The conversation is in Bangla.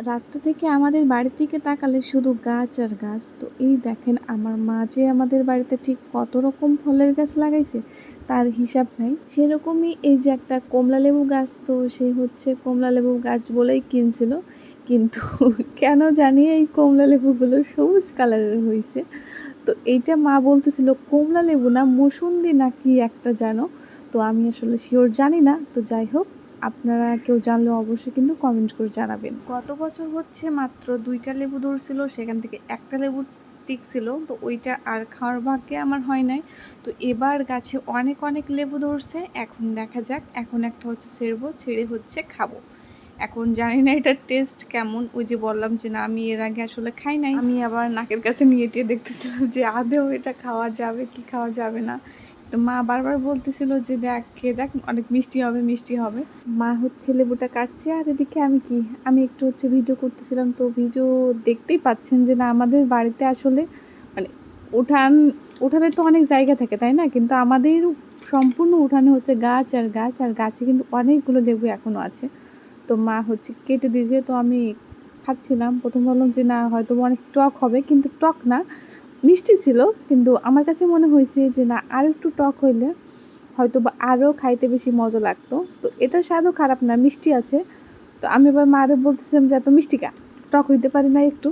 রাস্তা থেকে আমাদের বাড়ির দিকে তাকালে শুধু গাছ আর গাছ। তো এই দেখেন আমার মা যে আমাদের বাড়িতে ঠিক কত রকম ফলের গাছ লাগাইছে তার হিসাব নাই। সেরকমই এই যে একটা কমলা লেবু গাছ, তো সে হচ্ছে কমলা লেবু গাছ বলেই কিনছিল, কিন্তু কেন জানি এই কমলা লেবুগুলো সবুজ কালারের হয়েছে। তো এইটা মা বলতেছিল কমলা লেবু না মৌসুন্দি না কি একটা জানো। তো আমি আসলে শিওর জানি না। তো যাই হোক, আপনারা কেউ জানলে অবশ্যই কিন্তু কমেন্ট করে জানাবেন। গত বছর হচ্ছে মাত্র 2টা লেবু ধরছিল, সেখান থেকে একটা লেবু টিকছিল, তো ওইটা আর খাওয়ার ভাগ্যে আমার হয় নাই। তো এবার গাছে অনেক অনেক লেবু ধরছে, এখন দেখা যাক। এখন একটা হচ্ছে ছেড়বো, ছেড়ে হচ্ছে খাবো। এখন জানি না এটার টেস্ট কেমন। ওই যে বললাম যে না, আমি এর আগে আসলে খাই নাই। আমি আবার নাকের কাছে নিয়ে টিয়ে দেখতেছিলাম যে আদেও এটা খাওয়া যাবে কি খাওয়া যাবে না। তো মা বারবার বলতেছিল যে দেখ খেয়ে দেখ, অনেক মিষ্টি হবে মিষ্টি হবে। মা হচ্ছে লেবুটা কাটছে আর এদিকে আমি একটু হচ্ছে ভিডিও করতেছিলাম। তো ভিডিও দেখতেই পাচ্ছেন যে না, আমাদের বাড়িতে আসলে মানে উঠানে তো অনেক জায়গা থাকে তাই না, কিন্তু আমাদের সম্পূর্ণ উঠানে হচ্ছে গাছ আর গাছ, আর গাছে কিন্তু অনেকগুলো লেবু এখনও আছে। তো মা হচ্ছে কেটে দিয়েছে, তো আমি খাচ্ছিলাম। প্রথম ভাবলাম যে না, হয়তো অনেক টক হবে, কিন্তু টক না, মিষ্টি ছিল। কিন্তু আমার কাছে মনে হয়েছে যে না, আর একটু টক হইলে হয়তো বা আরও খাইতে বেশি মজা লাগতো। তো এটার স্বাদও খারাপ না, মিষ্টি আছে। তো আমি এবার মারে বলতেছিলাম যে এত মিষ্টি কা, টক হইতে পারি না একটু।